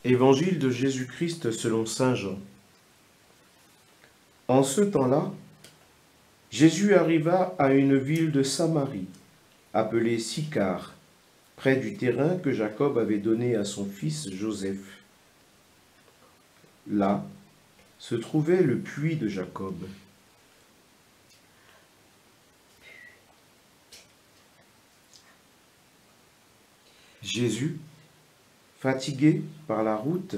Évangile de Jésus-Christ selon saint Jean. En ce temps-là, Jésus arriva à une ville de Samarie, appelée Sychar, près du terrain que Jacob avait donné à son fils Joseph. Là se trouvait le puits de Jacob. Jésus, fatigué par la route,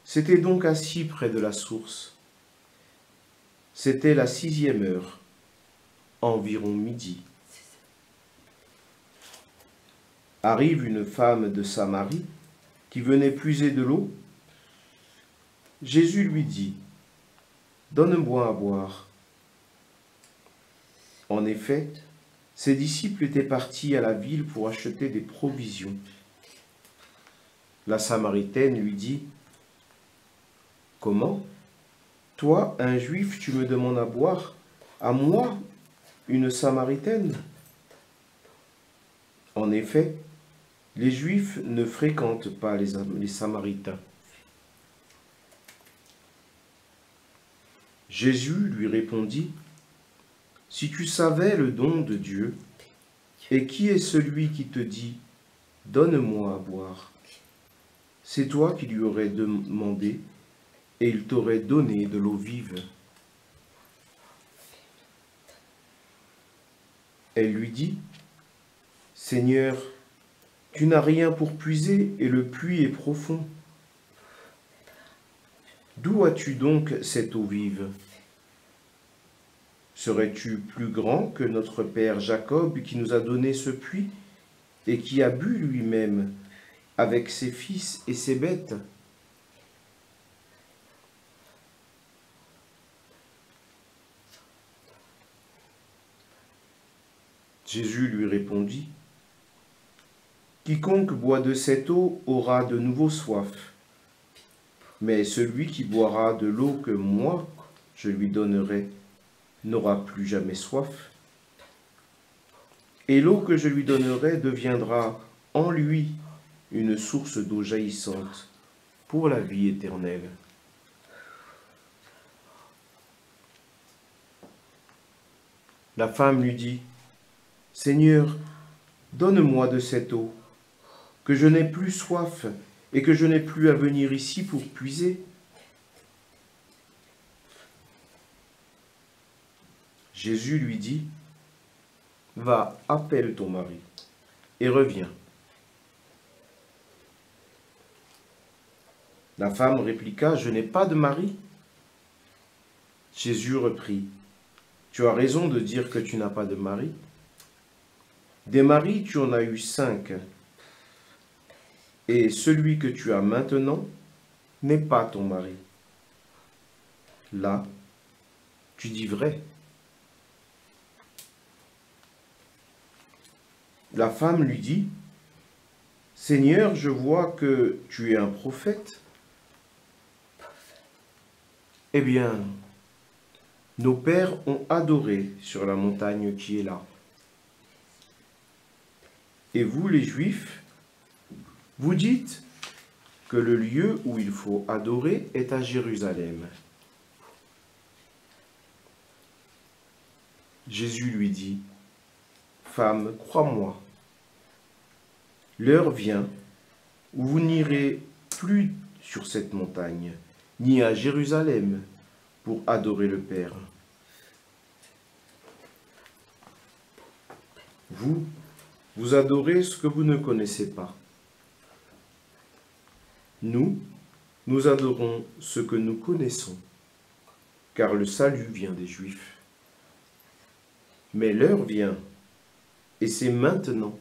s'était donc assis près de la source. C'était la 6e heure, environ midi. Arrive une femme de Samarie qui venait puiser de l'eau. Jésus lui dit : « Donne-moi à boire. » En effet, ses disciples étaient partis à la ville pour acheter des provisions. La Samaritaine lui dit : « Comment ? Toi, un Juif, tu me demandes à boire, à moi, une Samaritaine ? » En effet, les Juifs ne fréquentent pas les Samaritains. Jésus lui répondit : « Si tu savais le don de Dieu, et qui est celui qui te dit : Donne-moi à boire ? C'est toi qui lui aurais demandé, et il t'aurait donné de l'eau vive. » Elle lui dit : « Seigneur, tu n'as rien pour puiser, et le puits est profond. D'où as-tu donc cette eau vive ? Serais-tu plus grand que notre père Jacob qui nous a donné ce puits et qui a bu lui-même avec ses fils et ses bêtes ? » Jésus lui répondit : « Quiconque boit de cette eau aura de nouveau soif. Mais celui qui boira de l'eau que moi je lui donnerai n'aura plus jamais soif. Et l'eau que je lui donnerai deviendra en lui une source d'eau jaillissante pour la vie éternelle. » La femme lui dit : « Seigneur, donne-moi de cette eau, que je n'ai plus soif et que je n'ai plus à venir ici pour puiser. » Jésus lui dit : « Va, appelle ton mari et reviens. » La femme répliqua : « Je n'ai pas de mari. » Jésus reprit : « Tu as raison de dire que tu n'as pas de mari. Des maris, tu en as eu 5. Et celui que tu as maintenant n'est pas ton mari. Là, tu dis vrai. » La femme lui dit : « Seigneur, je vois que tu es un prophète. Eh bien, nos pères ont adoré sur la montagne qui est là. Et vous, les Juifs, vous dites que le lieu où il faut adorer est à Jérusalem. » Jésus lui dit : « Femme, crois-moi, l'heure vient où vous n'irez plus sur cette montagne, ni à Jérusalem, pour adorer le Père. Vous adorez ce que vous ne connaissez pas. Nous adorons ce que nous connaissons, car le salut vient des Juifs. Mais l'heure vient, et c'est maintenant,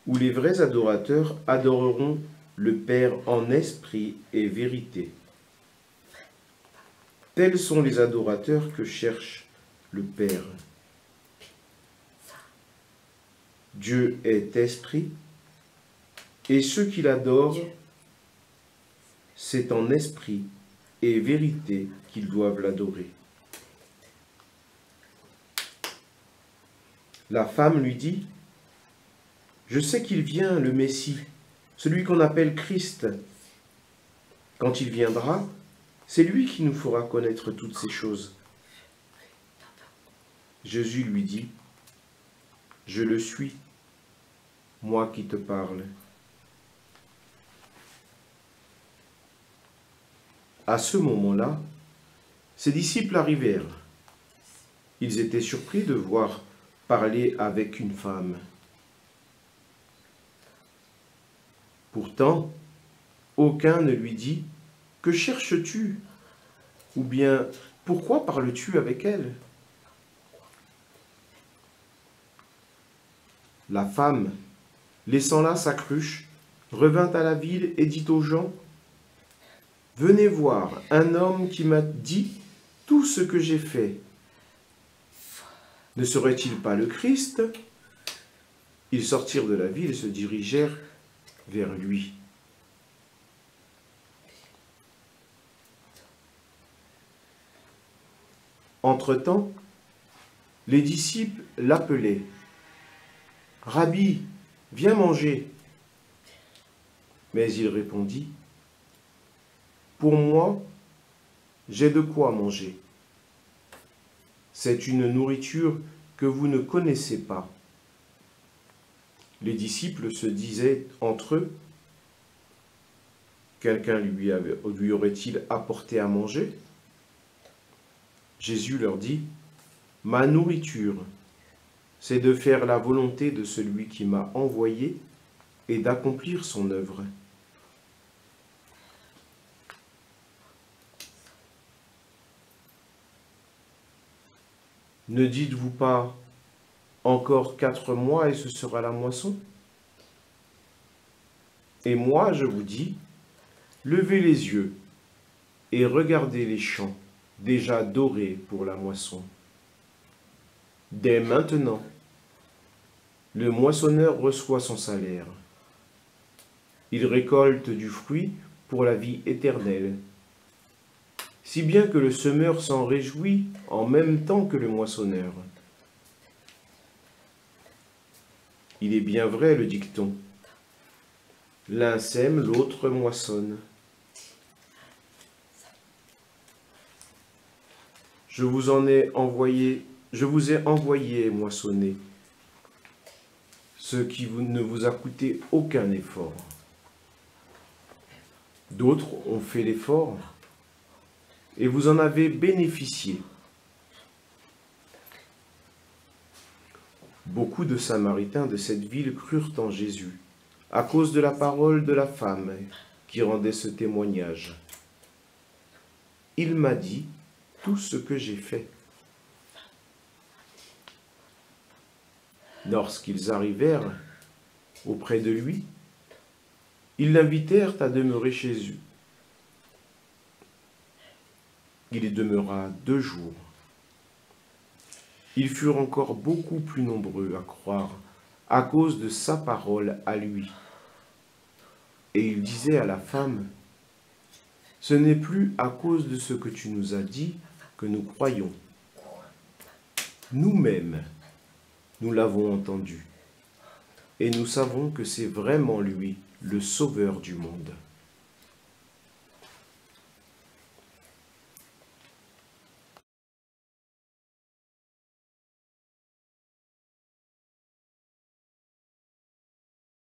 où les vrais adorateurs adoreront le Père en esprit et vérité. Tels sont les adorateurs que cherche le Père. Dieu est esprit, et ceux qui l'adorent, c'est en esprit et vérité qu'ils doivent l'adorer. » La femme lui dit : « Je sais qu'il vient, le Messie, celui qu'on appelle Christ. Quand il viendra, c'est lui qui nous fera connaître toutes ces choses. » Jésus lui dit, « Je le suis, moi qui te parle. » À ce moment-là, ses disciples arrivèrent. Ils étaient surpris de voir parler avec une femme. Pourtant, aucun ne lui dit « Que cherches-tu » ou bien « Pourquoi parles-tu avec elle ?» La femme, laissant là sa cruche, revint à la ville et dit aux gens « Venez voir un homme qui m'a dit tout ce que j'ai fait. Ne serait-il pas le Christ ?» Ils sortirent de la ville et se dirigèrent vers lui. Entre-temps, les disciples l'appelaient. « Rabbi, viens manger. » Mais il répondit, « Pour moi, j'ai de quoi manger. C'est une nourriture que vous ne connaissez pas. » Les disciples se disaient entre eux, « Quelqu'un lui aurait-il apporté à manger ?» Jésus leur dit, « Ma nourriture, c'est de faire la volonté de celui qui m'a envoyé et d'accomplir son œuvre. » Ne dites-vous pas, « Encore 4 mois et ce sera la moisson ?» Et moi, je vous dis, levez les yeux et regardez les champs déjà dorés pour la moisson. Dès maintenant, le moissonneur reçoit son salaire. Il récolte du fruit pour la vie éternelle, si bien que le semeur s'en réjouit en même temps que le moissonneur. Il est bien vrai le dicton, l'un sème, l'autre moissonne. Je vous ai envoyé moissonner ce qui ne vous a coûté aucun effort. D'autres ont fait l'effort et vous en avez bénéficié. Beaucoup de Samaritains de cette ville crurent en Jésus à cause de la parole de la femme qui rendait ce témoignage. Il m'a dit tout ce que j'ai fait. Lorsqu'ils arrivèrent auprès de lui, ils l'invitèrent à demeurer chez eux. Il y demeura 2 jours. Ils furent encore beaucoup plus nombreux à croire à cause de sa parole à lui. Et il disait à la femme, « Ce n'est plus à cause de ce que tu nous as dit que nous croyons. Nous-mêmes, nous l'avons entendu, et nous savons que c'est vraiment lui, le Sauveur du monde. »